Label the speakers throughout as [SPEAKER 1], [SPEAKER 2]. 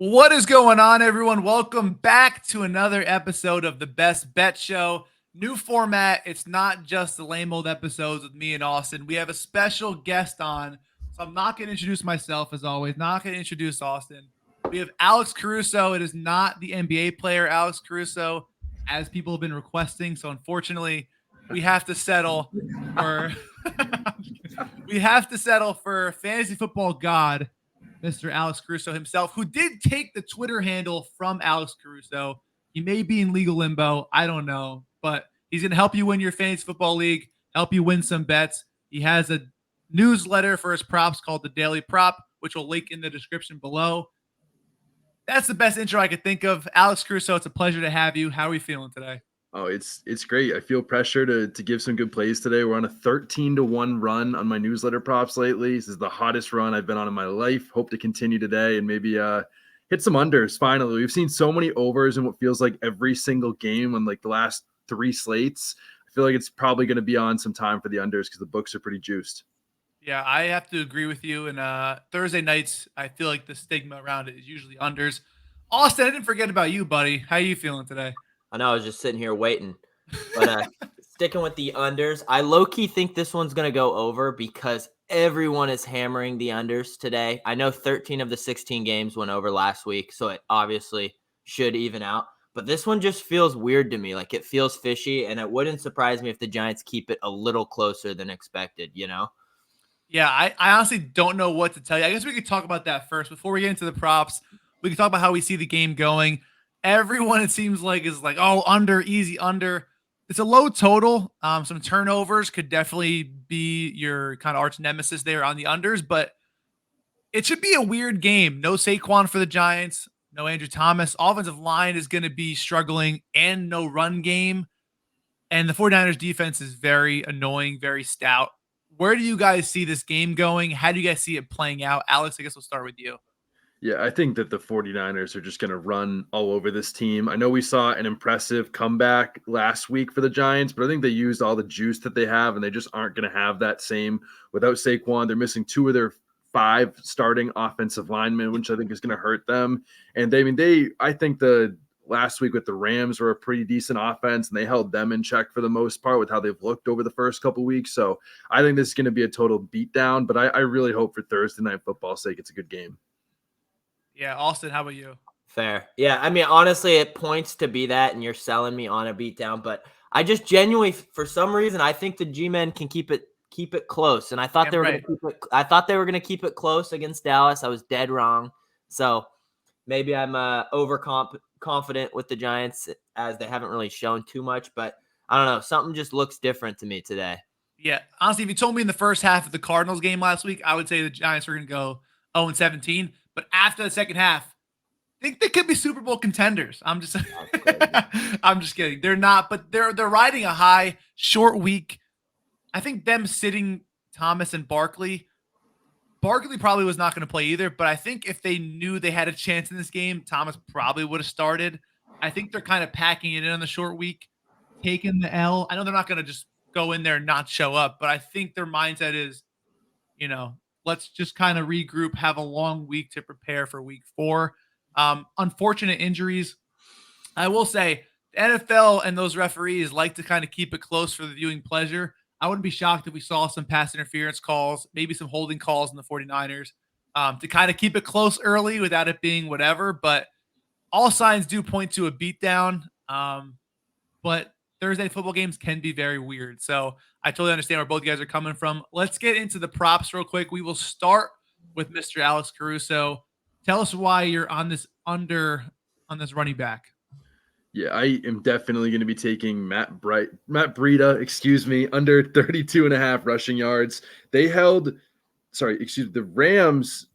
[SPEAKER 1] What is going on, everyone? Welcome back to another episode of the Best Bet Show. New format. It's not just the lame old episodes with me and Austin. We have a special guest on. So I'm not going to introduce myself as always, not going to introduce Austin. We have Alex Caruso. It is not the NBA player Alex Caruso, as people have been requesting. So unfortunately, we have to settle for we have to settle for fantasy football god Mr. Alex Caruso himself, who did take the Twitter handle from Alex Caruso. He may be in legal limbo. I don't know, but he's going to help you win your fantasy football league, help you win some bets. He has a newsletter for his props called the Daily Prop, which will link in the description below. That's the best intro I could think of. Alex Caruso, it's a pleasure to have you. How are we feeling today?
[SPEAKER 2] Oh, it's great. I feel pressure to give some good plays today. We're on a 13-1 run on my newsletter props lately. This is the hottest run I've been on in my life. Hope to continue today and maybe hit some unders finally. We've seen so many overs in what feels like every single game on like the last 3 slates. I feel like it's probably going to be on some time for the unders because the books are pretty juiced.
[SPEAKER 1] Yeah, I have to agree with you. And Thursday nights, I feel like the stigma around it is usually unders. Austin, I didn't forget about you, buddy. How are you feeling today?
[SPEAKER 3] I know I was just sitting here waiting, but sticking with the unders, I low-key think this one's going to go over because everyone is hammering the unders today. I know 13 of the 16 games went over last week, so it obviously should even out. But this one just feels weird to me. Like it feels fishy, and it wouldn't surprise me if the Giants keep it a little closer than expected, you know?
[SPEAKER 1] Yeah, I honestly don't know what to tell you. I guess we could talk about that first. Before we get into the props, we can talk about how we see the game going. Everyone, it seems like, is like, oh, under, easy under. It's a low total. Some turnovers could definitely be your kind of arch nemesis there on the unders, but it should be a weird game. No Saquon for the Giants, no Andrew Thomas. Offensive line is going to be struggling, and no run game. And the 49ers defense is very annoying, very stout. Where do you guys see this game going? How do you guys see it playing out? Alex, I guess we'll start with you.
[SPEAKER 2] Yeah, I think that the 49ers are just going to run all over this team. I know we saw an impressive comeback last week for the Giants, but I think they used all the juice that they have, and they just aren't going to have that same without Saquon. They're missing 2 of their 5 starting offensive linemen, which I think is going to hurt them. And I think the last week with the Rams were a pretty decent offense, and they held them in check for the most part with how they've looked over the first couple weeks. So I think this is going to be a total beatdown, but I really hope for Thursday Night Football's sake it's a good game.
[SPEAKER 1] Yeah, Austin, how about you?
[SPEAKER 3] Fair. Yeah, I mean, honestly, it points to be that, and you're selling me on a beatdown. But I just genuinely, for some reason, I think the G-men can keep it close. And I thought they were going to keep it. I thought they were going to keep it close against Dallas. I was dead wrong. So maybe I'm overconfident with the Giants as they haven't really shown too much. But I don't know. Something just looks different to me today.
[SPEAKER 1] Yeah, honestly, if you told me in the first half of the Cardinals game last week, I would say the Giants were going to go 0-17. But after the second half, I think they could be Super Bowl contenders. I'm just kidding. They're not, but they're riding a high, short week. I think them sitting Thomas and Barkley probably was not going to play either, but I think if they knew they had a chance in this game, Thomas probably would have started. I think they're kind of packing it in on the short week, taking the L. I know they're not going to just go in there and not show up, but I think their mindset is, let's just kind of regroup, have a long week to prepare for week 4. Unfortunate injuries. I will say the NFL and those referees like to kind of keep it close for the viewing pleasure. I wouldn't be shocked if we saw some pass interference calls, maybe some holding calls in the 49ers to kind of keep it close early without it being whatever. But all signs do point to a beatdown. But Thursday football games can be very weird. So I totally understand where both you guys are coming from. Let's get into the props real quick. We will start with Mr. Alex Caruso. Tell us why you're on this under on this running back.
[SPEAKER 2] Yeah, I am definitely going to be taking Matt Breida, under 32.5 rushing yards. The Rams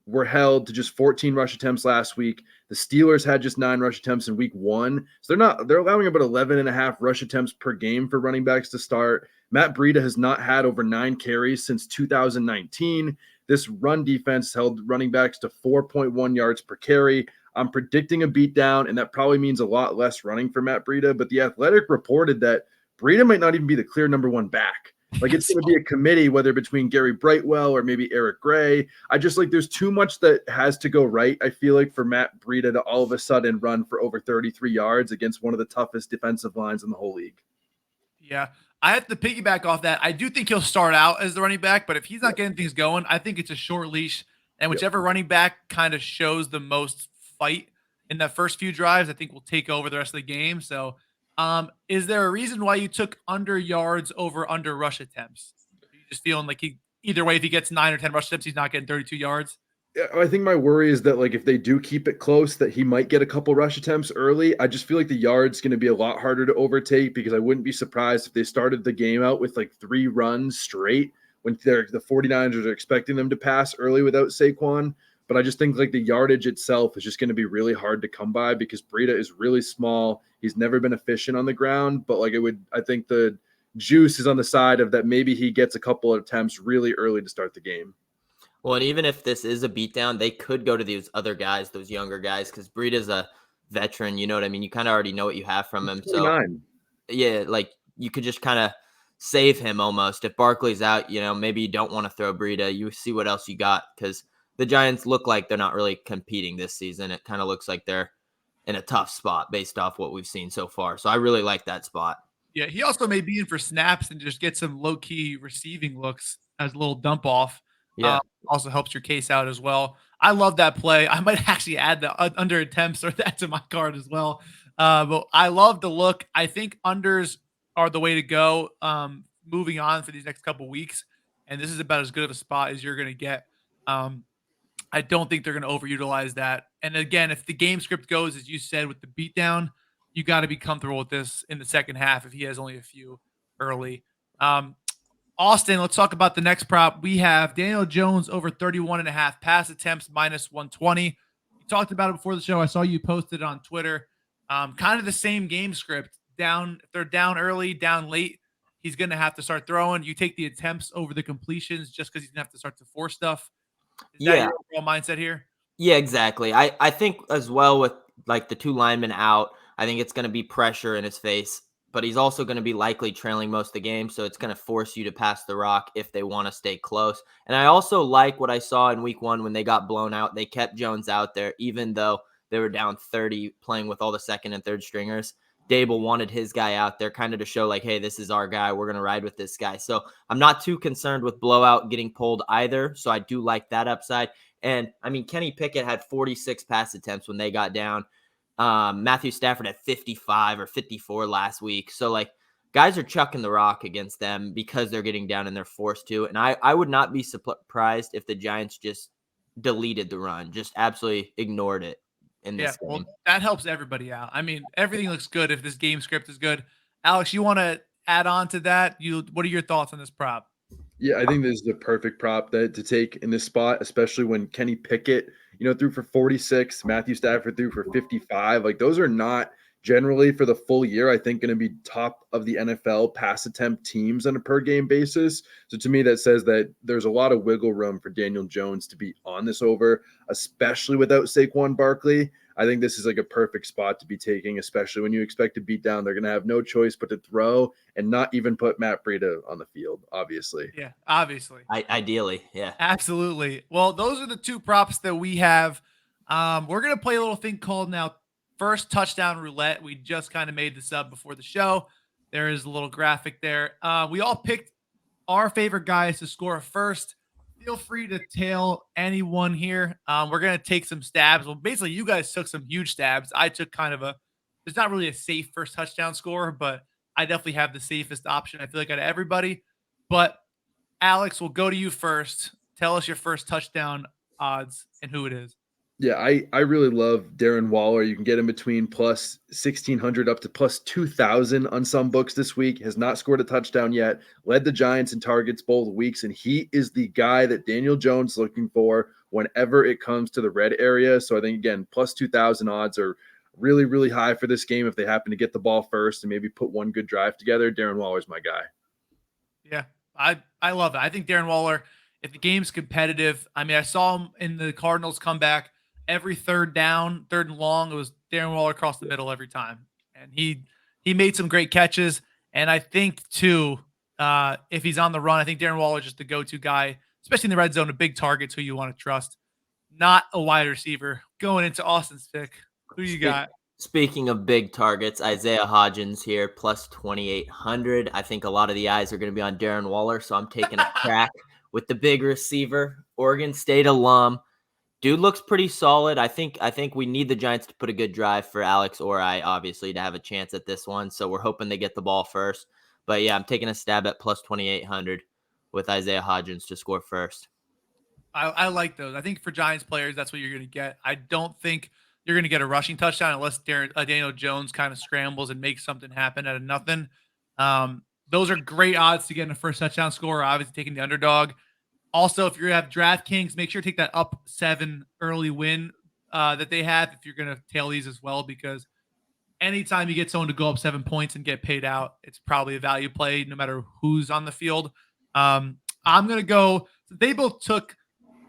[SPEAKER 2] were held to just 14 rush attempts last week. The Steelers had just 9 rush attempts in week 1. So they're allowing about 11.5 rush attempts per game for running backs to start. Matt Breida has not had over 9 carries since 2019. This run defense held running backs to 4.1 yards per carry. I'm predicting a beatdown, and that probably means a lot less running for Matt Breida. But The Athletic reported that Breida might not even be the clear number 1 back. Like it's going to be a committee, whether between Gary Brightwell or maybe Eric Gray. I just like there's too much that has to go right. I feel like for Matt Breida to all of a sudden run for over 33 yards against one of the toughest defensive lines in the whole league.
[SPEAKER 1] Yeah. I have to piggyback off that. I do think he'll start out as the running back, but if he's not getting things going, I think it's a short leash. And whichever running back kind of shows the most fight in the first few drives, I think will take over the rest of the game. So, is there a reason why you took under yards over under rush attempts? Are you just feeling like either way, if he gets 9 or 10 rush attempts, he's not getting 32 yards?
[SPEAKER 2] I think my worry is that like if they do keep it close, that he might get a couple rush attempts early. I just feel like the yard's going to be a lot harder to overtake because I wouldn't be surprised if they started the game out with like 3 runs straight when the 49ers are expecting them to pass early without Saquon. But I just think like the yardage itself is just going to be really hard to come by because Breida is really small. He's never been efficient on the ground, but like I think the juice is on the side of that maybe he gets a couple of attempts really early to start the game.
[SPEAKER 3] Well, and even if this is a beatdown, they could go to these other guys, those younger guys, because Breida's a veteran. You know what I mean? You kind of already know what you have from him. So, yeah, like you could just kind of save him almost. If Barkley's out, maybe you don't want to throw Breida. You see what else you got because the Giants look like they're not really competing this season. It kind of looks like they're in a tough spot based off what we've seen so far. So I really like that spot.
[SPEAKER 1] Yeah, he also may be in for snaps and just get some low-key receiving looks as a little dump off.
[SPEAKER 3] Yeah.
[SPEAKER 1] Also helps your case out as well. I love that play. I might actually add the under attempts or that to my card as well. But I love the look. I think unders are the way to go moving on for these next couple weeks. And this is about as good of a spot as you're going to get. I don't think they're going to overutilize that. And again, if the game script goes, as you said, with the beatdown, you got to be comfortable with this in the second half if he has only a few early. Austin, let's talk about the next prop. We have Daniel Jones over 31.5 pass attempts minus 120. You talked about it before the show. I saw you posted it on Twitter. Kind of the same game script. If they're down early, down late, he's going to have to start throwing. You take the attempts over the completions just because he's going to have to start to force stuff. Is that your overall mindset here?
[SPEAKER 3] Yeah, exactly. I think as well with like the 2 linemen out, I think it's going to be pressure in his face, but he's also going to be likely trailing most of the game. So it's going to force you to pass the rock if they want to stay close. And I also like what I saw in week 1 when they got blown out. They kept Jones out there, even though they were down 30 playing with all the second and third stringers. Dable wanted his guy out there kind of to show like, hey, this is our guy. We're going to ride with this guy. So I'm not too concerned with blowout getting pulled either. So I do like that upside. And I mean, Kenny Pickett had 46 pass attempts when they got down. Matthew Stafford had 55 or 54 last week. So like guys are chucking the rock against them because they're getting down and they're forced to. And I would not be surprised if the Giants just deleted the run, just absolutely ignored it in this game.
[SPEAKER 1] Well, that helps everybody out. I mean, everything looks good if this game script is good. Alex, you want to add on to that? What are your thoughts on this prop?
[SPEAKER 2] Yeah, I think this is the perfect prop to take in this spot, especially when Kenny Pickett, threw for 46, Matthew Stafford threw for 55. Like those are not generally for the full year, I think going to be top of the NFL pass attempt teams on a per game basis. So to me, that says that there's a lot of wiggle room for Daniel Jones to be on this over, especially without Saquon Barkley. I think this is like a perfect spot to be taking, especially when you expect to beat down. They're going to have no choice but to throw and not even put Matt Breida on the field, obviously.
[SPEAKER 1] Yeah, obviously.
[SPEAKER 3] Ideally, yeah.
[SPEAKER 1] Absolutely. Well, those are the 2 props that we have. We're going to play a little thing called now First Touchdown Roulette. We just kind of made this up before the show. There is a little graphic there. We all picked our favorite guys to score first. Feel free to tail anyone here. We're going to take some stabs. Well, basically, you guys took some huge stabs. I took kind of there's not really a safe first touchdown score, but I definitely have the safest option, I feel like, out of everybody. But Alex, we'll go to you first. Tell us your first touchdown odds and who it is.
[SPEAKER 2] Yeah, I really love Darren Waller. You can get him between plus 1,600 up to plus 2,000 on some books this week. Has not scored a touchdown yet. Led the Giants in targets both weeks, and he is the guy that Daniel Jones is looking for whenever it comes to the red area. So I think, again, plus 2,000 odds are really, really high for this game if they happen to get the ball first and maybe put one good drive together. Darren Waller's my guy.
[SPEAKER 1] Yeah, I love it. I think Darren Waller, if the game's competitive, I mean, I saw him in the Cardinals comeback. Every third down, 3rd and long, it was Darren Waller across the middle every time. And he made some great catches. And I think, too, if he's on the run. I think Darren Waller is just the go-to guy, especially in the red zone, a big target who you want to trust. Not a wide receiver. Going into Austin's pick, who you got?
[SPEAKER 3] Speaking of big targets, Isaiah Hodgins here, plus 2,800. I think a lot of the eyes are going to be on Darren Waller, so I'm taking a crack with the big receiver, Oregon State alum. Dude looks pretty solid. I think we need the Giants to put a good drive for Alex or I, obviously, to have a chance at this one. So we're hoping they get the ball first. But yeah, I'm taking a stab at plus 2,800 with Isaiah Hodgins to score first.
[SPEAKER 1] I like those. I think for Giants players, that's what you're going to get. I don't think you're going to get a rushing touchdown unless Daniel Jones kind of scrambles and makes something happen out of nothing. Those are great odds to get in a first touchdown score. Obviously, taking the underdog. Also, if you have DraftKings, make sure to take that up 7 early win that they have if you're going to tail these as well, because anytime you get someone to go up 7 points and get paid out, it's probably a value play no matter who's on the field. I'm going to go – they both took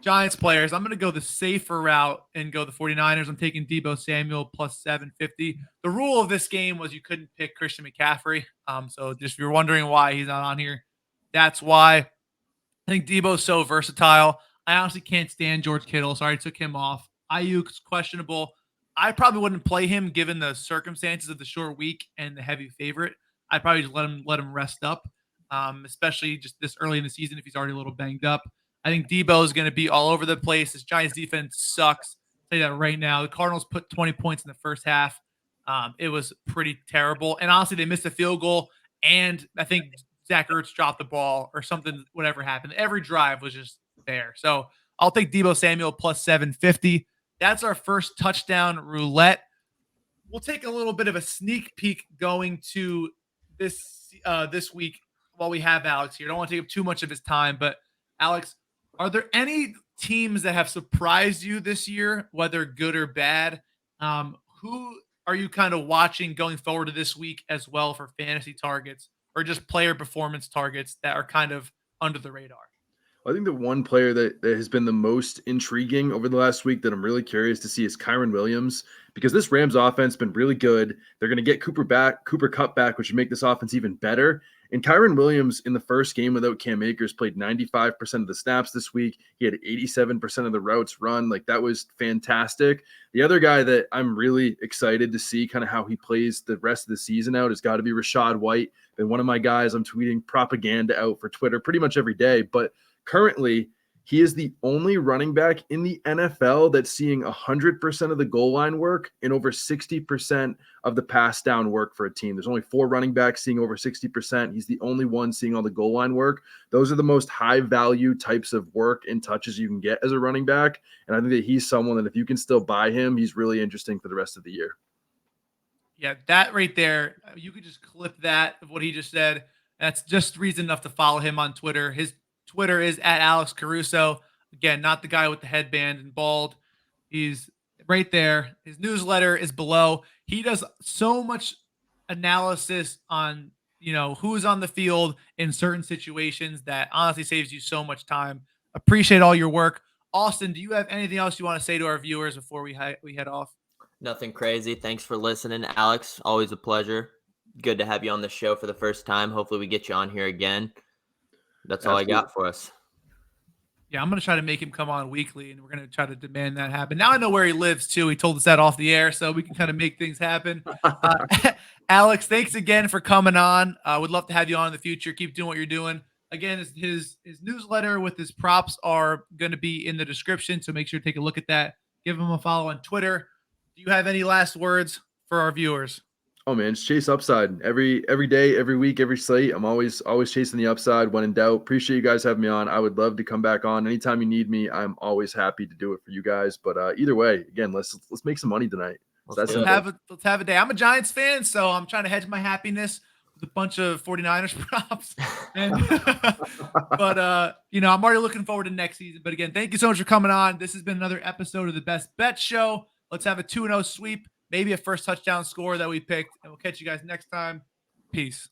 [SPEAKER 1] Giants players. I'm going to go the safer route and go the 49ers. I'm taking Deebo Samuel plus 750. The rule of this game was you couldn't pick Christian McCaffrey. So just if you're wondering why he's not on here, that's why. I think Deebo's so versatile. I honestly can't stand George Kittle, so I took him off. Ayuk's questionable. I probably wouldn't play him given the circumstances of the short week and the heavy favorite. I'd probably just let him rest up, especially just this early in the season if he's already a little banged up. I think Deebo is going to be all over the place. This Giants defense sucks. I'll tell you that right now. The Cardinals put 20 points in the first half. It was pretty terrible. And honestly, they missed a field goal, and I think Zach Ertz dropped the ball or something, whatever happened. Every drive was just there. So I'll take Deebo Samuel plus 750. That's our first touchdown roulette. We'll take a little bit of a sneak peek going to this week while we have Alex here. I don't want to take up too much of his time, but Alex, are there any teams that have surprised you this year, whether good or bad? Who are you kind of watching going forward to this week as well for fantasy targets or just player performance targets that are kind of under the radar?
[SPEAKER 2] I think the one player that has been the most intriguing over the last week that I'm really curious to see is Kyren Williams, because this Rams offense has been really good. They're going to get Cooper Kupp back, which would make this offense even better. And Kyren Williams in the first game without Cam Akers played 95% of the snaps this week. He had 87% of the routes run. Like, that was fantastic. The other guy that I'm really excited to see kind of how he plays the rest of the season out has got to be Rachaad White. Been one of my guys. I'm tweeting propaganda out for Twitter pretty much every day, but currently, he is the only running back in the NFL that's seeing 100% of the goal line work and over 60% of the pass down work for a team. There's only 4 running backs seeing over 60%. He's the only one seeing all the goal line work. Those are the most high value types of work and touches you can get as a running back. And I think that he's someone that if you can still buy him, he's really interesting for the rest of the year.
[SPEAKER 1] Yeah, that right there, you could just clip that of what he just said. That's just reason enough to follow him on Twitter. His Twitter is at Alex Caruso. Again, not the guy with the headband and bald. He's right there. His newsletter is below. He does so much analysis on, who's on the field in certain situations that honestly saves you so much time. Appreciate all your work. Austin, do you have anything else you want to say to our viewers before we head off?
[SPEAKER 3] Nothing crazy. Thanks for listening, Alex. Always a pleasure. Good to have you on the show for the first time. Hopefully we get you on here again. That's all I got for us.
[SPEAKER 1] Yeah, I'm going to try to make him come on weekly, and we're going to try to demand that happen. Now I know where he lives, too. He told us that off the air, so we can kind of make things happen. Alex, thanks again for coming on. Would love to have you on in the future. Keep doing what you're doing. Again, his newsletter with his props are going to be in the description, so make sure to take a look at that. Give him a follow on Twitter. Do you have any last words for our viewers?
[SPEAKER 2] Oh man, it's chase upside every day, every week, every slate. I'm always chasing the upside when in doubt. Appreciate you guys having me on. I would love to come back on anytime you need me. I'm always happy to do it for you guys. But either way, again, let's make some money tonight.
[SPEAKER 1] Let's have a day. I'm a Giants fan, so I'm trying to hedge my happiness with a bunch of 49ers props. But I'm already looking forward to next season. But again, thank you so much for coming on. This has been another episode of the Best Bet Show. Let's have a 2-0 sweep. Maybe a first touchdown score that we picked, and we'll catch you guys next time. Peace.